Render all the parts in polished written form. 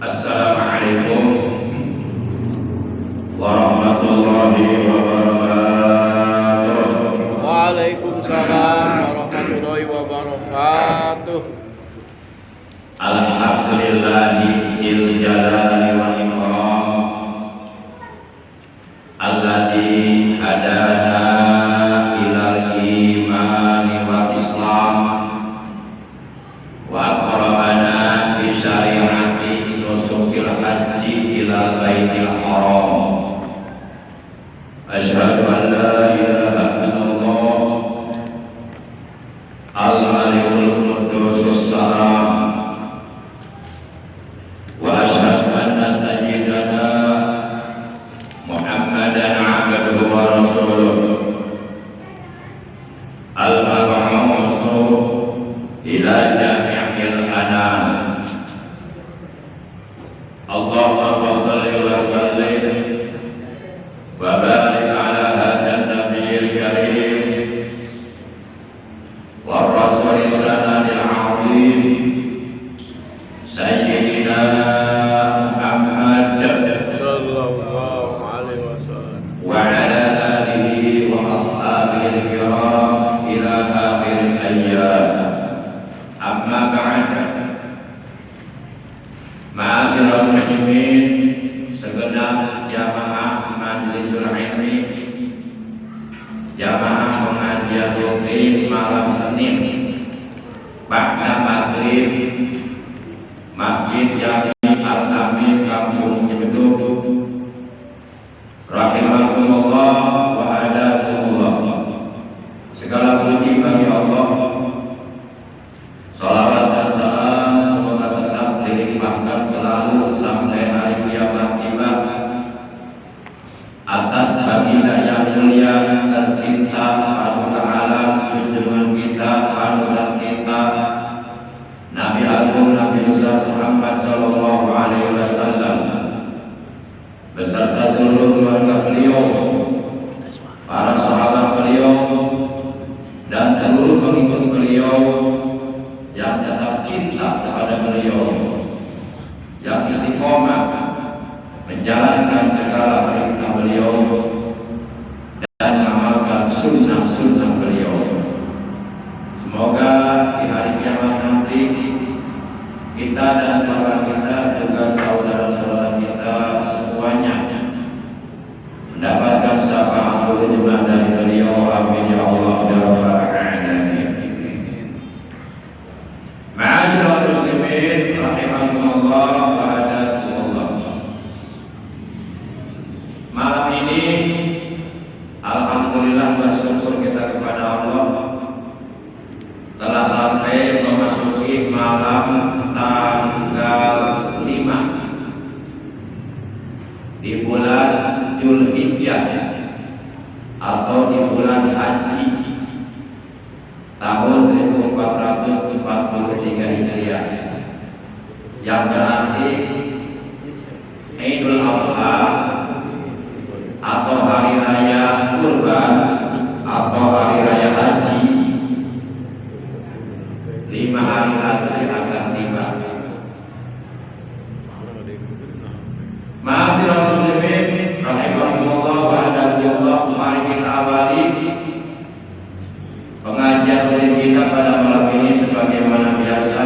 Assalamualaikum warahmatullahi wabarakatuh. Waalaikumsalam warahmatullahi wabarakatuh. Alhamdulillahi dzil jalali wal ikram alladzi hadana ilal imani wal islam wa aqrabana bi syari'ati nusukil haji ilal baitil haram. Asyhadu an la ilaha illallah al-malikul quddus salam wa asyhadu anna sayyidana Muhammadan abduhu wa rasuluh al-mab'utsu ila jami'il anam. Allahumma shalli wa sallim wa barik ala hadan nabiyil karim wa rasulil sanadil azim sayyidina Muhammad Sallallahu alaihi wasallam. wa ala alihi wa ashabihi kiram ila akhir ayyam. Amma ba'd. Ma'asyiral muslimin, segenap jamaah majlisul ilmi, jamaah pengajian rutin malam Senin ba'da maghrib Masjid Jami Al-Amin Kampung Cibeduk, rahimakumullah wa hadakumullah. Segala puji bagi Allah, salawat dan salam semoga tetap dilimpahkan selalu sampai hari kiamat tiba atas baginda yang mulia tercinta panutan alam junjungan kita panutan kita Nabi Agung Nabi Musa Muhammad Sallallahu Alaihi Wasallam beserta seluruh keluarga beliau, para sahabat beliau, dan seluruh pengikut beliau yang tetap cinta kepada beliau, yang istiqomah menjalankan segala perintah beliau dan mengamalkan sunnah-sunnah beliau. Semoga di hari kiamat nanti kita dan keluarga kita juga saudara-saudara kita semuanya mendapatkan syafaat ulama dari beliau. Amin ya Allah ya rabbal alamin. Ma'asyiral muslimin rahimakumullah wa hadakumullah. Malam ini alhamdulillah bersyukur kita kepada Allah telah sampai memasuki malam tanggal 5 di bulan Dzulhijjah atau di bulan Haji tahun 1443 Hijriah, yang berarti Idul Adha atau hari raya Kurban atau hari raya Haji 5 hari lagi akan tiba. Ma'asyiral muslimin rahimakumullah wa hadakumullah. Mari kita awali pengajian rutin kita pada malam ini sebagaimana biasa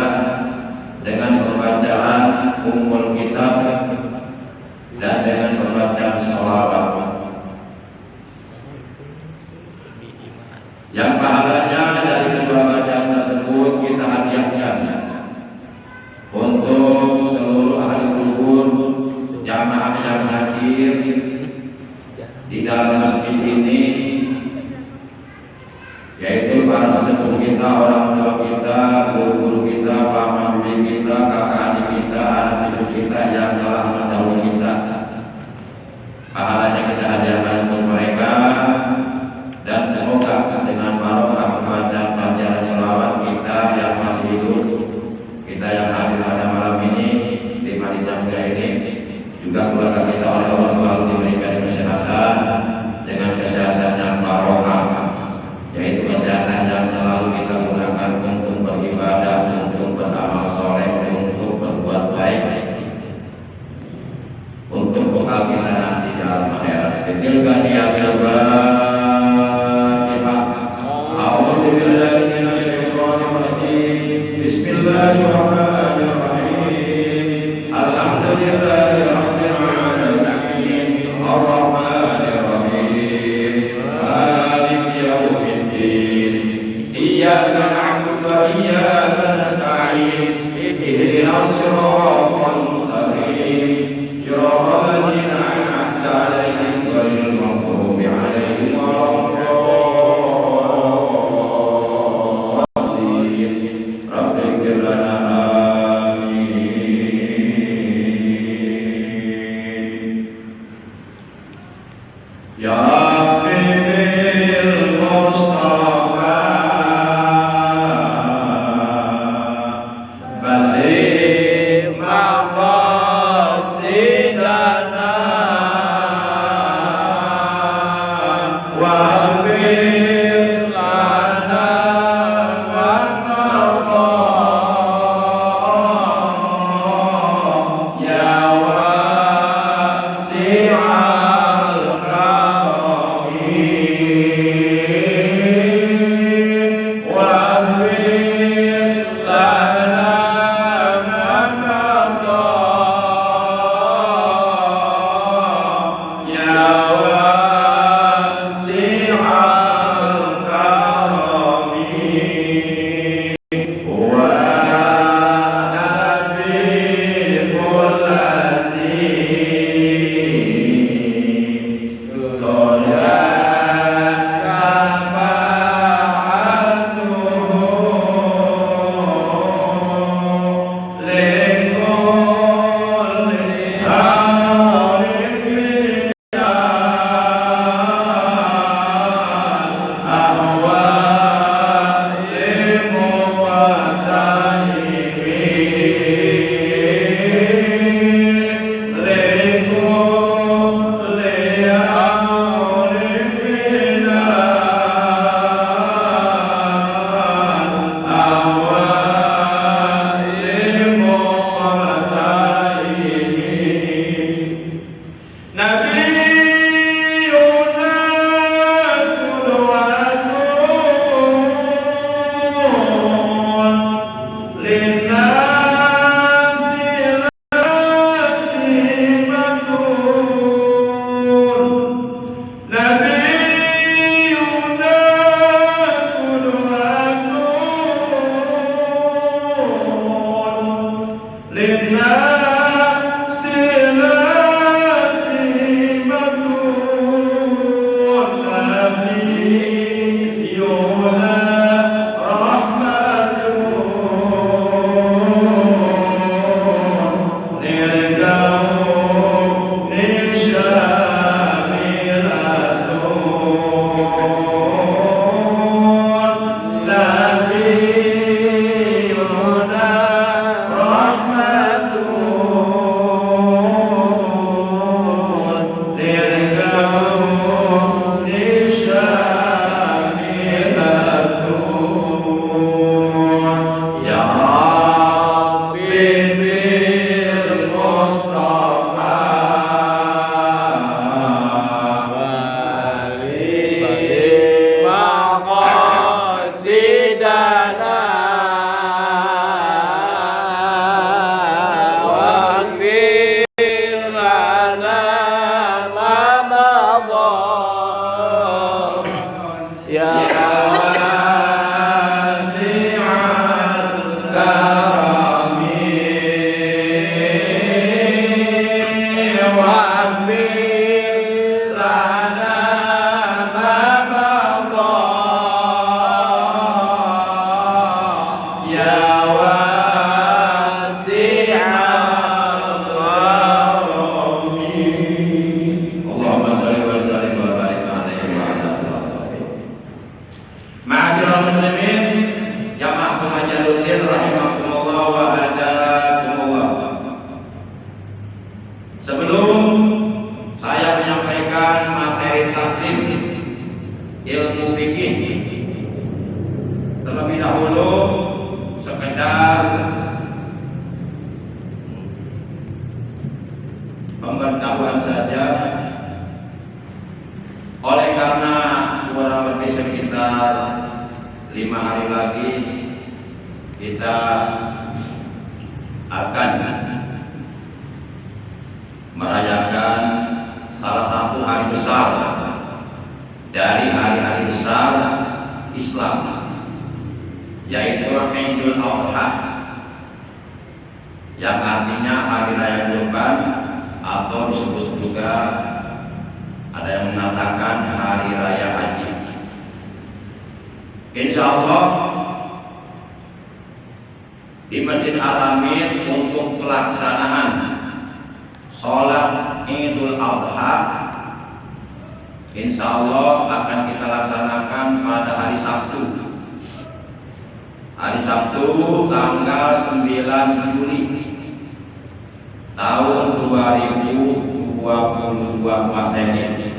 dengan pembacaan Ummul Kitab dan dengan pembacaan sholawat yang pahalanya dari kedua bacaan tersebut kita hadiahkan untuk seluruh ahli kubur jamaah yang hadir di dalam masjid ini, yaitu para sesepuh kita, orang tua kita, guru-guru kita, paman bibi kita, kakak adik kita, anak cucu kita yang telah mendahului kita. Pahalanya kita hadiahkan untuk mereka, dan semoga dengan barokah bacaan sholawat kita yang masih hidup, kita yang hadir pada malam ini di Malaysia ini, juga keluarga kita oleh Allah selalu diberikan kesehatan dengan kesehatan yang barokah, yaitu kesehatan yang selalu kita gunakan untuk beribadah, untuk beramal soleh, untuk berbuat baik, tilka niyatul Fatihah. A'udzu billahi minasyaitonir rajim. Bismillahirrahmanirrahim. Alhamdulillahi rabbil alamin. Arrahmanir rahim. Maliki yaumiddin. Iyyaka na'budu wa iyyaka nasta'in. Ihdinas siratal mustaqim. Siratal ladzina an'amta 'alaihim ghairil maghdubi 'alaihim waladdallin. Rabbi ighfir lana amin. Ya Rabbi bil Mustafa balik maqasidana wa bil lana manaba ya wasi'al karami wa bil lana manaba ya wasi'al karami wa nabiyul ladzi tola safa'atuhu likulli harifin Nabiyuna qudwatun linnasi lazimatun. Nabiyuna qudwatun linnasi lazimatun. Nabiyuna rahmatun lil kauni syamilatun. Nabiyuna rahmatun lil kauni syamilatun. Ya Rabbi bil Mustafa balik maqasidana wa ighfir lana ma madha ya wasi'al karami wa ighfir lana ma madha ya wasi'al karami. Allahumma shalli wa sallim wa barik alaihi wa ala alihi. Ma'asyiral muslimin, jamaah pengajian rahimakumullah wa hadakumullah. Sebelum saya menyampaikan materi taklim ilmu fikih, terlebih dahulu sekedar pemberitahuan saja Oleh karena kurang lebih sekitar 5 hari lagi kita akan merayakan salah satu hari besar dari hari-hari besar Islam, yaitu Idul Adha, yang artinya hari raya Kurban, atau disebut juga ada yang mengatakan hari raya haji. Insya Allah di Masjid Al-Amin untuk pelaksanaan sholat Idul Adha, insya Allah akan kita laksanakan pada hari Sabtu. Hari Sabtu tanggal 9 Juli tahun 2022 Masehi,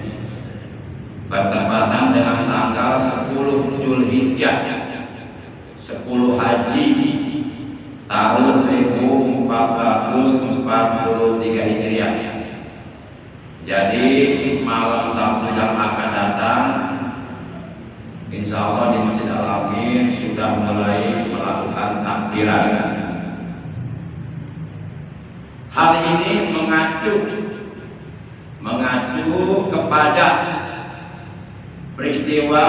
bertepatan dengan tanggal 10 Zulhijjah, 10 Haji tahun 1443 Hijriah. Jadi malam Sabtu yang akan datang, insya Allah di Masjid Al-Amin sudah mulai melakukan takbiran. Hal ini mengacu kepada peristiwa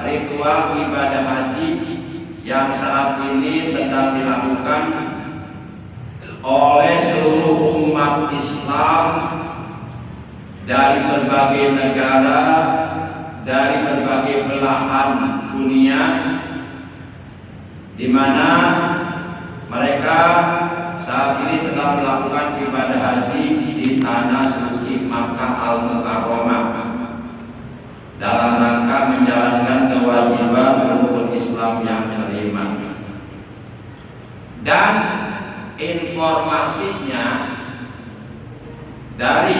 ritual ibadah haji yang saat ini sedang dilakukan oleh seluruh umat Islam dari berbagai negara, dari berbagai belahan dunia, di mana mereka saat ini sedang melakukan ibadah haji di tanah suci Makkah Al-Mukarramah dalam rangka menjalankan kewajiban rukun Islam yang kelima. Dan informasinya dari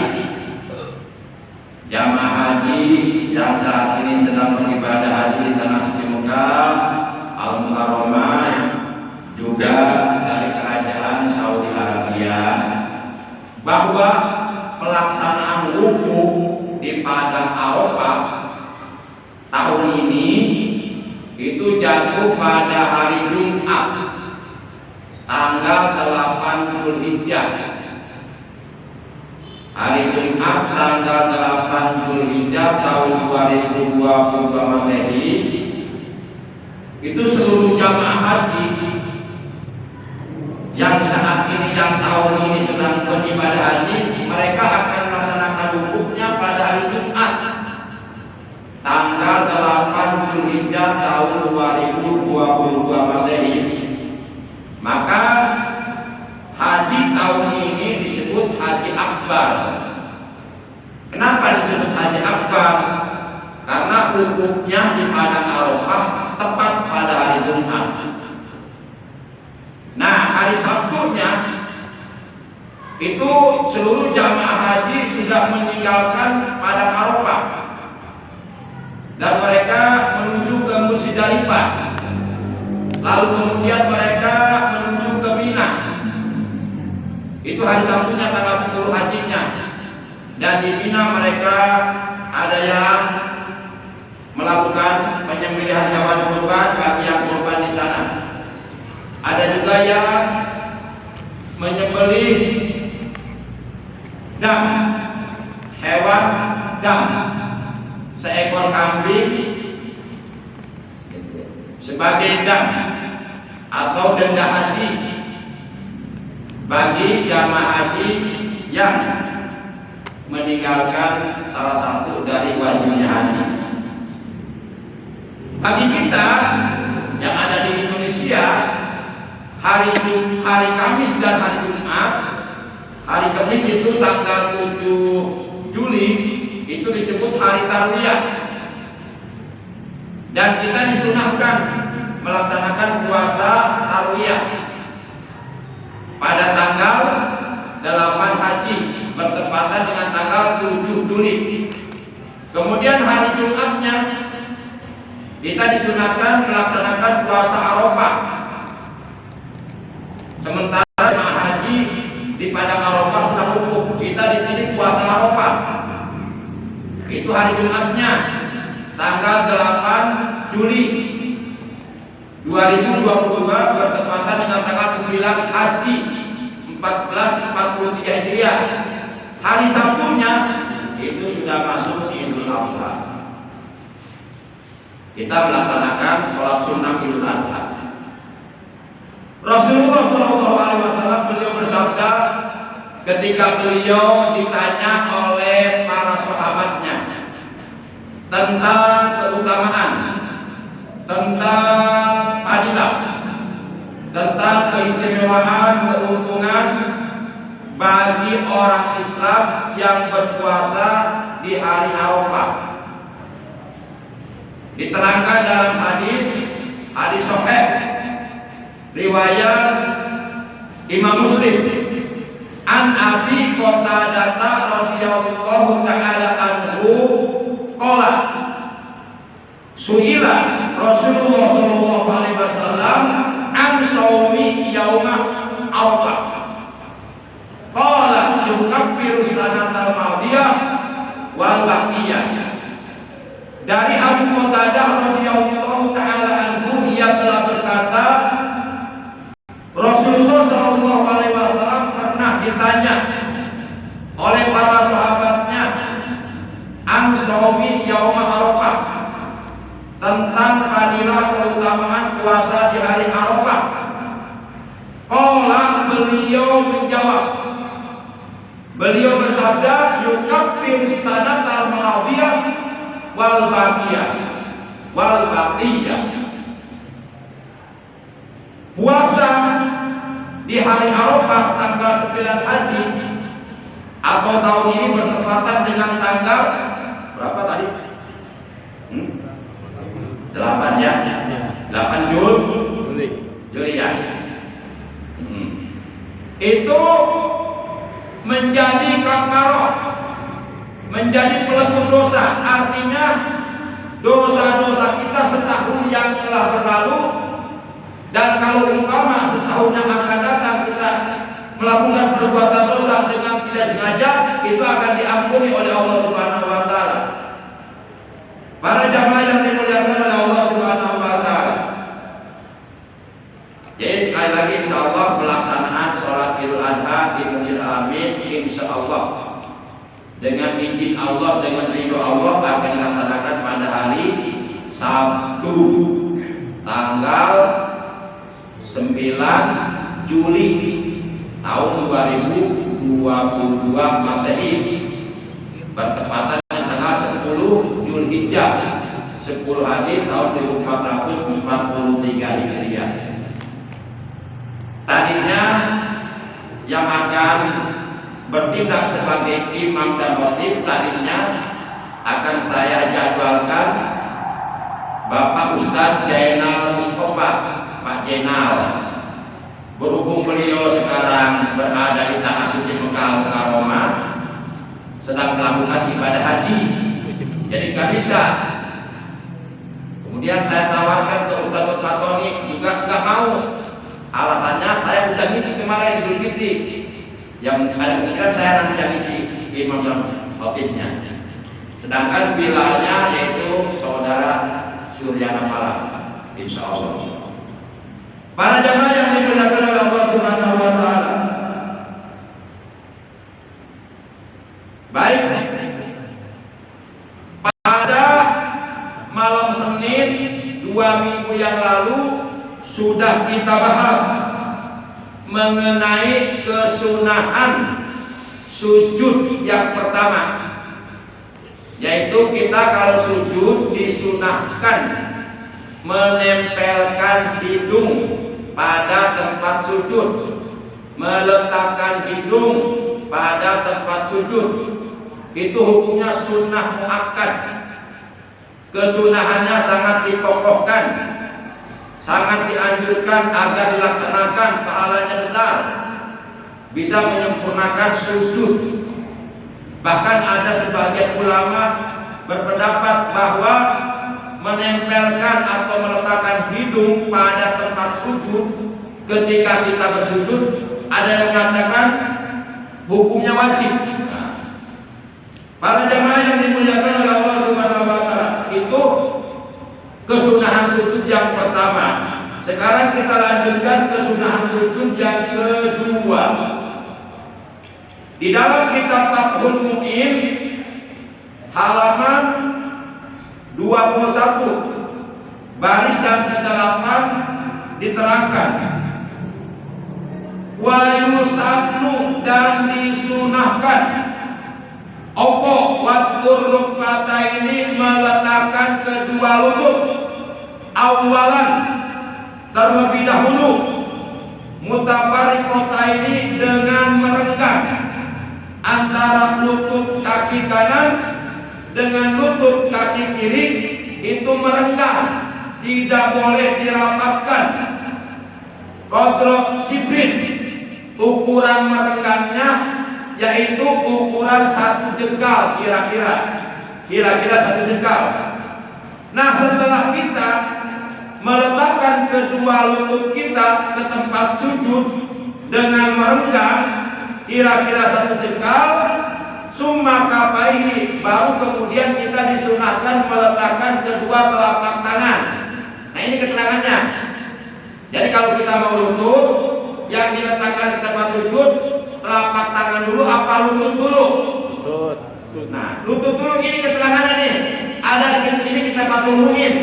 jamaah haji yang saat ini sedang beribadah haji di tanah suci Makkah Al-Mukarramah, juga dari kerajaan Saudi Arabia, bahwa pelaksanaan wukuf di Padang Arafah tahun ini itu jatuh pada hari Jumat tanggal 8 Zulhijjah. Hari Jumat tanggal 8 Zulhijjah tahun 2022 Masehi, itu seluruh jamaah haji yang saat ini, yang tahun ini sedang beribadah haji, mereka akan melaksanakan wukufnya pada hari Jumat tanggal 8 Zulhijjah tahun 2022 Masehi. Maka haji tahun ini disebut Haji Akbar. Kenapa disebut Haji Akbar? Karena wukufnya di Padang Arafah tepat pada hari Jumat. Nah, hari Sabtunya itu seluruh jamaah haji sudah meninggalkan Padang Arafah dan mereka menuju ke Muzdalifah. Lalu kemudian mereka menuju ke Mina. Itu hari Sabtunya tanggal 10 hajinya. Dan di Mina mereka ada yang melakukan penyembelihan hewan kurban bagi yang kurban di sana. Ada juga yang menyembelih dam, hewan dam, seekor kambing sebagai dam atau denda haji bagi jamaah haji yang meninggalkan salah satu dari wajibnya haji. Bagi kita yang ada di Indonesia, hari Kamis dan hari Jumat, hari Kamis itu tanggal 7 Juli itu disebut hari Tarwiyah, dan kita disunahkan melaksanakan puasa Tarwiyah pada tanggal 8 haji bertepatan dengan tanggal 7 Juli. Kemudian hari Jumatnya kita disunahkan melaksanakan puasa Arafah. Sementara jemaah haji di Padang Arafah sedang wukuf, kita di sini puasa Arafah. Itu hari Jumatnya, tanggal 8 Juli 2022 bertepatan dengan tanggal 9 Haji 1443 Hijriah. Hari Sabtunya itu sudah masuk Idul Adha. Kita melaksanakan sholat sunnah Idul Adha. Rasulullah SAW beliau bersabda ketika beliau ditanya oleh para sahabatnya tentang keutamaan, tentang fadilah, tentang keistimewaan, keuntungan bagi orang Islam yang berpuasa di hari Arafah. Diterangkan dalam hadis sahih riwayat Imam Muslim an Abi Qatadah radhiyallahu taala anhu qala su'ila Rasulullah sallallahu alaihi wasallam an shaumi yauma Arafah qala yukaffiru sanatal madiyah wal baqiyah. Dari Abu Qatadah radhiyallahu taala anhu, ia telah berkata Rasulullah sallallahu alaihi wasallam pernah ditanya oleh para sahabatnya an shaumi yauma Arafah, tentang fadilah keutamaan puasa di hari Arafah. Qala, beliau menjawab, beliau bersabda yukaffir sanatal madiyah wal baqiyah. Puasa di hari Arafah tanggal 9 Haji atau tahun ini bertepatan dengan tanggal berapa tadi? 8 ya? 8 Juli ya. Itu menjadi kafarah, menjadi pelebur dosa. Artinya dosa-dosa kita setahun yang telah berlalu, dan kalau umpama setahun yang akan datang kita melakukan perbuatan dosa dengan tidak sengaja, itu akan diampuni oleh Allah Subhanahu wa taala. Para jamaah yang dimuliakan oleh Allah Subhanahu wa taala. Jadi sekali lagi insyaallah pelaksanaan sholat Idul Adha di Masjid Al-Amin insyaallah dengan izin Allah, dengan ridho Allah akan dilaksanakan pada hari Sabtu tanggal 9 Juli tahun 2022 Masehi bertepatan dengan tanggal 10 Zulhijjah 10 Haji tahun 1443 Hijriah. Tadinya yang akan bertindak sebagai imam dan khatib tadinya akan saya jadwalkan Bapak Ustadz Jainal Mustafa, Pak Jainal. Berhubung beliau sekarang berada di tanah suci Mekah Mukarramah, sedang melakukan ibadah haji, jadi nggak bisa. Kemudian saya tawarkan ke Ustadz Tony, juga nggak mau. Alasannya saya sudah ngisi kemarin di Idul Fitri, yang ada kemungkinan saya nanti yang ngisi imam dan khatibnya. Sedangkan bilalnya yaitu saudara Suryana Malam, insya Allah. Para jamaah yang dimuliakan oleh Allah Subhanahu wa taala. Baik. Pada malam Senin 2 minggu yang lalu sudah kita bahas mengenai kesunahan sujud yang pertama, yaitu kita kalau sujud disunahkan menempelkan hidung pada tempat sujud, meletakkan hidung pada tempat sujud. Itu hukumnya sunnah muakkad. Kesunahannya sangat dikokohkan, sangat dianjurkan agar dilaksanakan, pahalanya besar, bisa menyempurnakan sujud. Bahkan ada sebagian ulama berpendapat bahwa menempelkan atau meletakkan hidung pada tempat sujud ketika kita bersujud, ada yang mengatakan hukumnya wajib. Nah, Para jamaah yang dimuliakan oleh Allah Subhanahu wa taala, itu kesunahan sujud yang pertama. Sekarang kita lanjutkan kesunahan sujud yang kedua. Di dalam kitab Fathul Mu'in halaman 21 baris yang ke-8 diterangkan, wa yusannu, dan disunahkan opo watur rukbata ini meletakkan kedua lutut awalan terlebih dahulu, mutafarriqata ini dengan merenggang antara lutut kaki kanan dengan lutut kaki kiri, itu merenggang, tidak boleh dirapatkan. Kodrok sibrin, ukuran merenggangnya yaitu ukuran 1 jengkal, kira-kira 1 jengkal. Nah, setelah kita meletakkan kedua lutut kita ke tempat sujud dengan merenggang kira-kira 1 jengkal, summa kafaihi, baru kemudian kita disunahkan meletakkan kedua telapak tangan. Nah, ini keterangannya. Jadi kalau kita mau lutut, yang diletakkan di tempat sujud telapak tangan dulu apa lutut dulu? Lutut. Nah, lutut dulu, ini keterangannya nih. Ada di ini kita Fathul Mu'in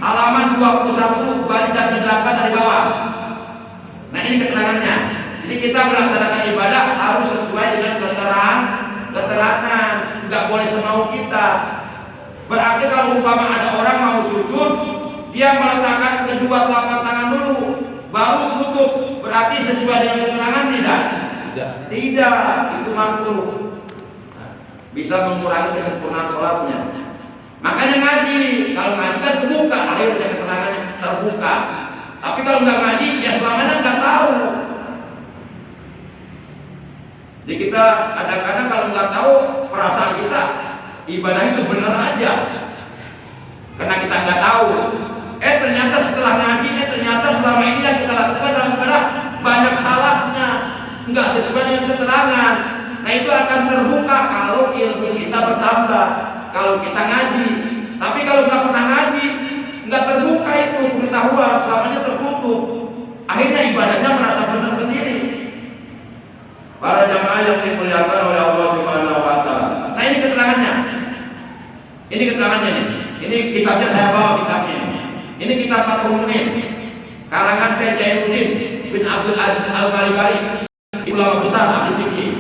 halaman 21 baris yang ke-8 dari bawah. Nah, ini keterangannya. Jadi kita melaksanakan ibadah harus sesuai dengan keterangan, nggak boleh semau kita. Berarti kalau umpama ada orang mau sujud, dia meletakkan kedua telapak tangan dulu, baru lutut. Berarti sesuai dengan keterangan tidak? Tidak, itu makruh. Bisa mengurangi kesempurnaan sholatnya. Makanya ngaji, kalau ngaji kan terbuka, akhirnya keterangannya terbuka. Tapi kalau nggak ngaji, ya selamanya nggak tahu. Jadi kita kadang-kadang kalau nggak tahu, perasaan kita ibadah itu benar aja, karena kita nggak tahu. Ternyata setelah ngaji, ternyata selama ini yang kita lakukan dalam ibadah banyak salahnya, nggak sesuai dengan keterangan. Nah, itu akan terbuka kalau ilmu kita bertambah, kalau kita ngaji. Tapi kalau nggak pernah ngaji, nggak terbuka itu pengetahuan, selamanya tertutup. Akhirnya ibadahnya merasa benar sendiri. Para jamaah yang dimuliakan oleh Allah Subhanahu wa taala. Nah, ini keterangannya. Ini keterangannya nih. Ini kitabnya saya bawa kitabnya. Ini kitab Fathul Mu'in karangan Syekh Jainuddin bin Abdul Aziz Al-Balibari, ulama besar ahli fikih.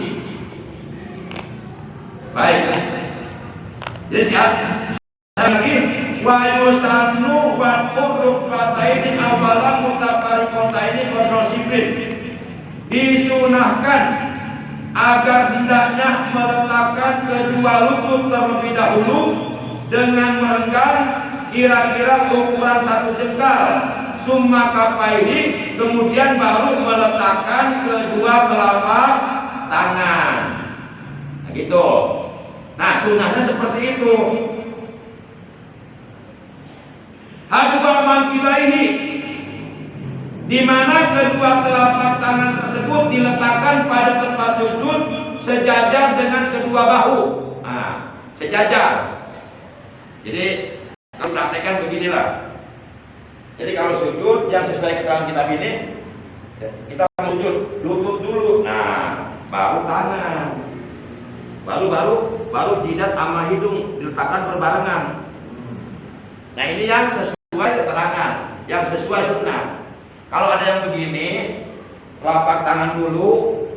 Baik. Jadi sekali lagi, wa yusannu wa urrukbataini awalan mutafarriqataini qadrosibin, disunahkan agar hendaknya meletakkan kedua lutut terlebih dahulu dengan merenggang kira-kira ukuran 1 jengkal, summa kafaihi, kemudian baru meletakkan kedua telapak tangan. Nah, gitu. Nah, sunnahnya seperti itu. Hadwa mankibaihi, di mana kedua telapak tangan tersebut diletakkan pada tempat sujud sejajar dengan kedua bahu. Nah, sejajar. Jadi kita praktekkan beginilah. Jadi kalau sujud yang sesuai keterangan kitab ini, kita sujud lutut dulu. Nah, baru tangan. Baru jidat sama hidung diletakkan berbarengan. Nah, ini yang sesuai keterangan, yang sesuai sunnah. Kalau ada yang begini, telapak tangan dulu,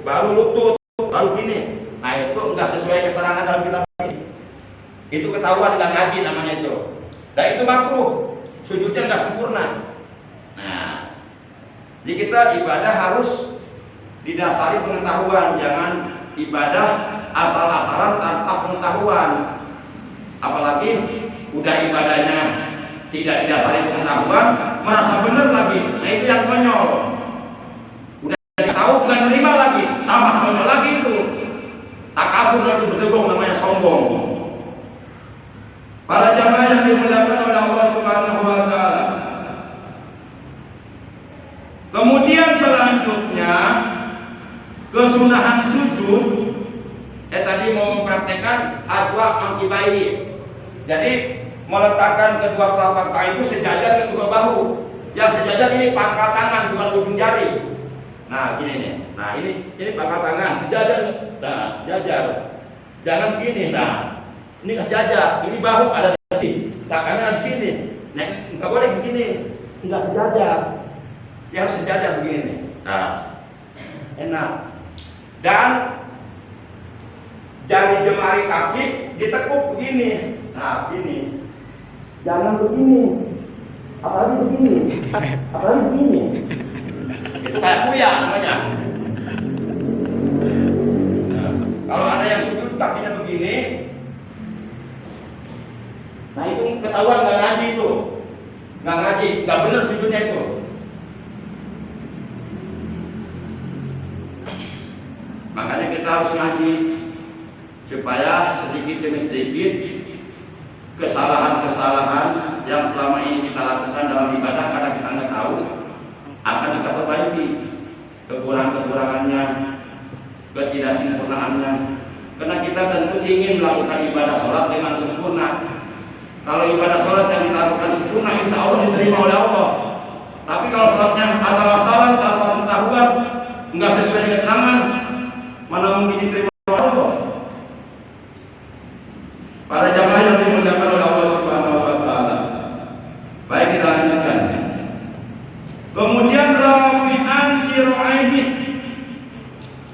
baru lutut, baru gini. Nah, itu enggak sesuai keterangan dalam kitab ini. Itu ketahuan enggak ngaji namanya itu. Dan itu makruh, sujudnya enggak sempurna. Nah, jadi kita ibadah harus didasari pengetahuan, jangan ibadah asal-asalan tanpa pengetahuan. Apalagi udah ibadahnya tidak didasari pengetahuan, merasa benar lagi. Nah, itu yang konyol. Udah tahu nggak nerima lagi, tambah konyol lagi itu. Takabur itu berdebong, namanya sombong. Para jamaah yang dimuliakan oleh Allah Subhanahu wa taala. Kemudian selanjutnya kesunahan sujud. Tadi mau mempraktekkan hadwa mangkibaihi. Jadi meletakkan kedua telapak tangan itu sejajar dengan kedua bahu. Yang sejajar ini pangkal tangan, bukan ujung jari. Nah, gini nih. Nah, ini pangkal tangan, sejajar. Nah, jajar. Jangan begini. Nah, ini sejajar. Ini bahu ada di sini. Tangannya di sini. Nah, nggak boleh begini. Nggak sejajar. Yang sejajar begini. Nah, enak. Dan jari jemari kaki ditekuk begini. Nah, begini. Jangan begini. Apalagi begini. Apalagi begini. Itu kayak buya namanya. Nah, kalau ada yang sujud kakinya begini, nah itu ketahuan nggak ngaji itu, nggak ngaji, nggak benar sujudnya itu. Makanya kita harus ngaji supaya sedikit demi sedikit kesalahan-kesalahan yang selama ini kita lakukan dalam ibadah karena kita nggak tahu akan kita perbaiki kekurangan-kekurangannya, ketidaksempurnaannya. Karena kita tentu ingin melakukan ibadah sholat dengan sempurna. Kalau ibadah sholat yang kita lakukan sempurna, insya Allah diterima oleh Allah. Tapi kalau sholatnya asal-asalan tanpa pengetahuan, nggak sesuai dengan keterangan, mana mungkin diterima oleh Allah? Para jamaah yang dimuliakan oleh Allah Subhanahu wa Ta'ala. Baik, kita lanjutkan. Kemudian rafi'an jir'aihi,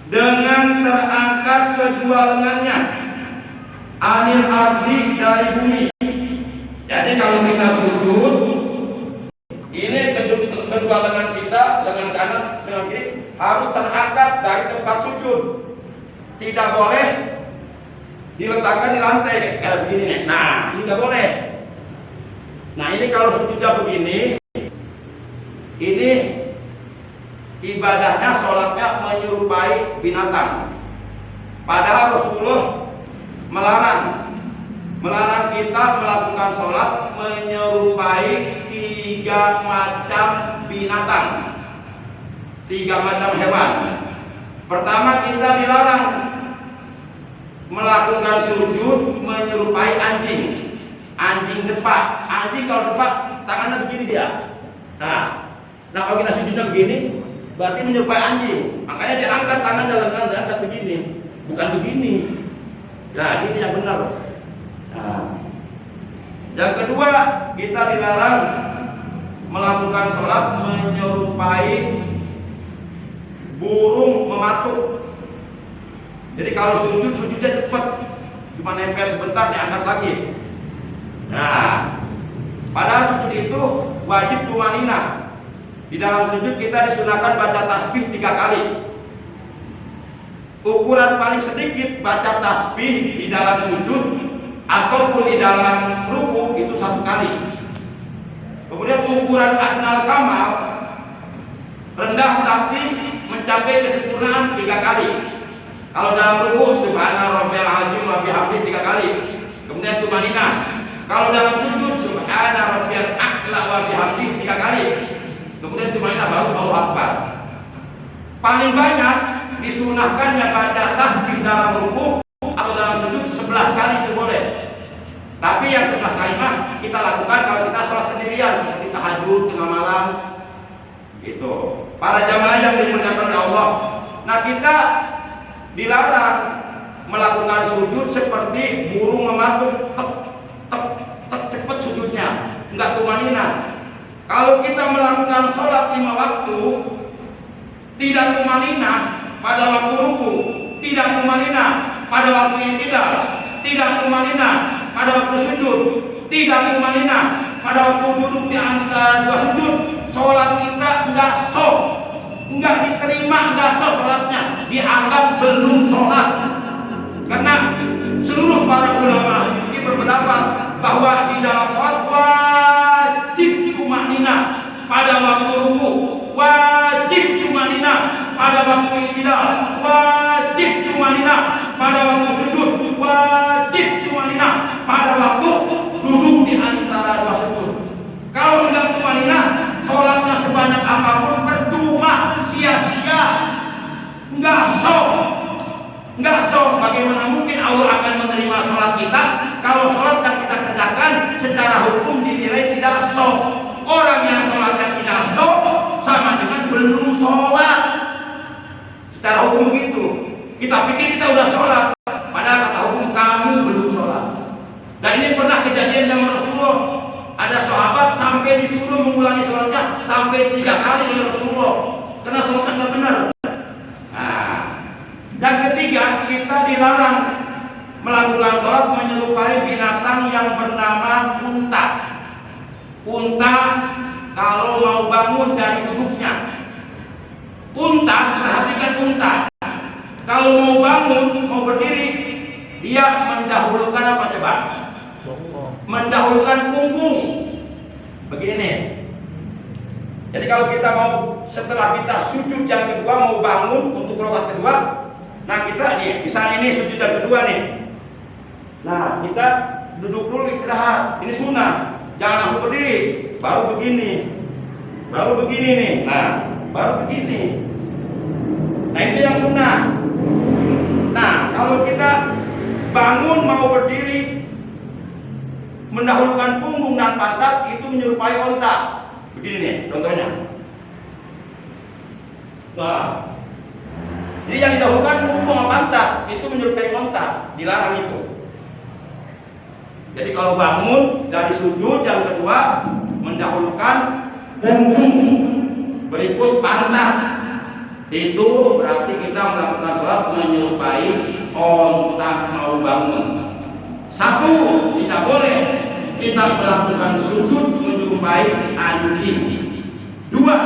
dengan terangkat kedua lengannya, anil ardi, dari bumi. Jadi kalau kita sujud, ini kedua lengan kita, lengan kanan, lengan kiri harus terangkat dari tempat sujud. Tidak boleh diletakkan di lantai kayak begini nih. Nah, ini nggak boleh. Nah, ini kalau sujudnya begini, ini ibadahnya, sholatnya menyerupai binatang. Padahal Rasulullah melarang kita melakukan sholat menyerupai 3 macam binatang, 3 macam hewan. Pertama, kita dilarang melakukan sujud menyerupai anjing. Anjing depak. Anjing kalau depak tangannya begini dia. Nah kalau kita sujudnya begini, berarti menyerupai anjing. Makanya diangkat tangan dalam tangan, diangkat begini, bukan begini. Nah, ini yang benar. Nah, yang kedua, kita dilarang melakukan sholat menyerupai burung mematuk. Jadi kalau sujudnya cepat, cuma nempel sebentar diangkat lagi. Nah, padahal sujud itu wajib tumanina. Di dalam sujud kita disunahkan baca tasbih 3 kali. Ukuran paling sedikit baca tasbih di dalam sujud ataupun di dalam ruku itu 1 kali. Kemudian ukuran adnal kamal, rendah tapi mencapai kesempurnaan 3 kali. Kalau dalam ruku subhana rabbiyal azim wa bihamdihi 3 kali. Kemudian tumanina. Kalau dalam sujud subhana rabbiyal a'la wa bihamdihi 3 kali. Kemudian tumanina baru Allahu akbar. Paling banyak disunahkan yang baca tasbih dalam ruku atau dalam sujud 11 kali itu boleh. Tapi yang 11 kali mah kita lakukan kalau kita sholat sendirian, seperti tahajud tengah malam gitu. Para jamaah yang dimuliakan oleh Allah. Nah, kita dilarang melakukan sujud seperti burung mematuk, tek tek tek, cepat sujudnya, enggak tumanina. Kalau kita melakukan sholat 5 waktu, tidak tumanina pada waktu ruku, tidak tumanina pada waktu i'tidal, tidak tumanina pada waktu sujud, tidak tumanina pada waktu duduk di antara 2 sujud, sholat kita enggak sah, enggak diterima, enggak sah sholatnya, dianggap belum sholat. Karena seluruh para ulama ini berpendapat bahwa di dalam sholat wajib tumanina pada waktu ruku, wajib tumanina pada waktu i'tidal, wajib tumanina pada waktu sujud, wajib tumanina pada waktu duduk di antara 2 sujud. Kalau enggak tumanina, sholatnya sebanyak apapun percuma, sia-sia, enggak sah. Bagaimana mungkin Allah akan kalau sholat yang kita kerjakan secara hukum dinilai tidak sah. Orang yang sholatnya tidak sah sama dengan belum sholat. Secara hukum begitu. Kita pikir kita udah sholat, padahal kata hukum kamu belum sholat. Dan ini pernah kejadian dengan Rasulullah. Ada sahabat sampai disuruh mengulangi sholatnya sampai 3 kali oleh Rasulullah karena sholatnya nggak benar. Nah, dan ketiga, kita dilarang melakukan sholat menyerupai binatang yang bernama unta. Unta kalau mau bangun dari duduknya, unta, perhatikan unta. Kalau mau bangun, mau berdiri, dia mendahulukan apa coba? Mendahulukan punggung. Begini nih. Jadi kalau kita mau, setelah kita sujud yang kedua mau bangun untuk rakaat kedua, nah kita nih, misalnya ini sujud yang kedua nih. Nah kita duduk dulu istirahat. Ini sunnah. Jangan langsung berdiri. Baru begini. Baru begini nih. Nah baru begini. Nah itu yang sunnah. Nah kalau kita bangun mau berdiri, mendahulukan punggung dan pantat, itu menyerupai onta. Begini nih contohnya. Wah. Jadi yang didahulukan punggung dan pantat itu menyerupai onta, dilarang itu. Jadi kalau bangun dari sujud yang kedua mendahulukan punggung berikut pantat, itu berarti kita melakukan sholat menyerupai onta mau bangun. Satu, tidak boleh kita melakukan sujud menyerupai anjing. Dua,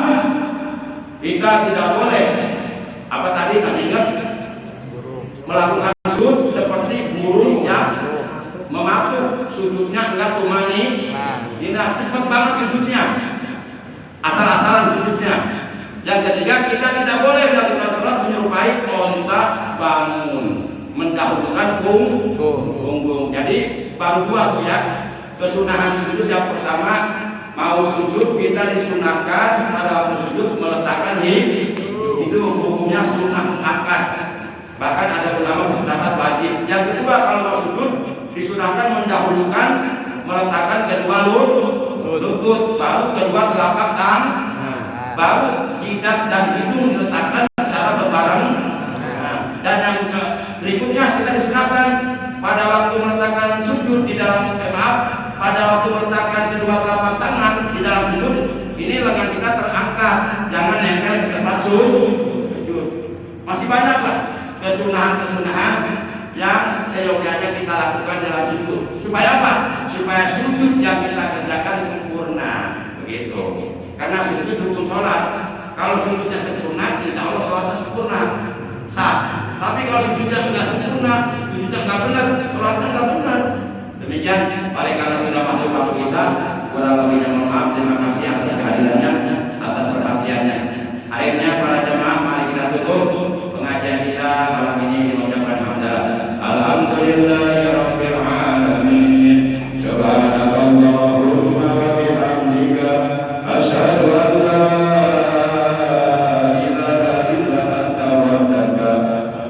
kita tidak boleh apa tadi nggak ingat melakukan sujud seperti burung yang mematuk, sujudnya enggak tumani, tidak cepat banget sujudnya, asal-asalan sujudnya. Yang ketiga, kita tidak boleh melakukan sholat menyerupai onta bangun, mendahulukan punggung. Jadi baru dua tuh ya. Kesunahan sujud yang pertama, mau sujud kita disunahkan pada waktu sujud meletakkan hidung, hukumnya sunnah akad. Bahkan ada ulama berpendapat wajib. Yang kedua, kalau mau sujud disunahkan mendahulukan meletakkan kedua lutut, baru kedua telapak tangan, baru jidat dan hidung diletakkan secara berbareng. Dan yang berikutnya kita disunahkan pada waktu meletakkan sujud di dalam pada waktu meletakkan kedua telapak tangan di dalam sujud, ini lengan kita terangkat, jangan nempel ke tempat sujud. Masih banyak lah kesunahan-kesunahan yang seyogyanya kita lakukan dalam sujud. Supaya apa? Supaya sujud yang kita kerjakan sempurna, begitu. Karena sujud rukun sholat. Kalau sujudnya sempurna, insya Allah sholatnya sempurna, sah. Tapi kalau sujudnya nggak sempurna, sujudnya nggak benar, sholatnya nggak benar. Demikian, paling karena sudah masuk waktu isya, kurang lebihnya mohon maaf. Terima kasih atas kehadirannya, atas perhatiannya. Akhirnya para jemaah, mari kita tutup pengajian kita malam ini mengucapkan hamdalah. Alhamdulillahirabbil alamin. Subhanakallahumma wa bihamdika asyhadu an la ilaha illa anta wahdaka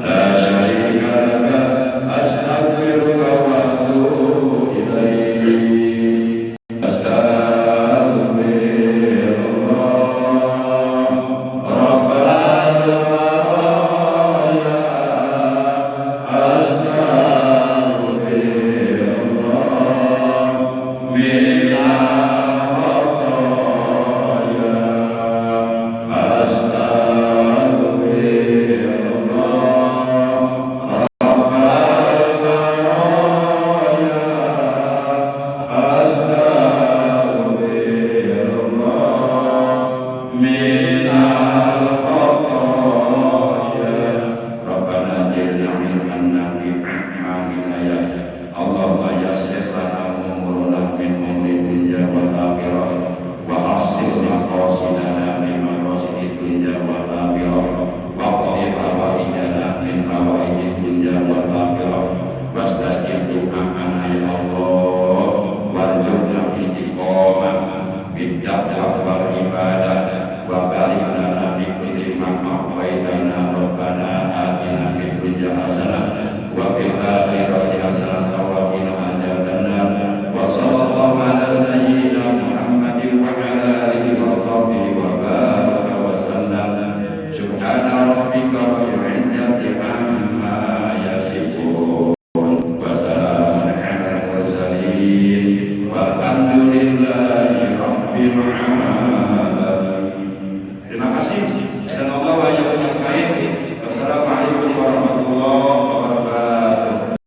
la syarika laka astaghfiruka wa atubu ilaik. Wa fil akhirati hasanah wa qina adzaban Subhana rabbika rabbil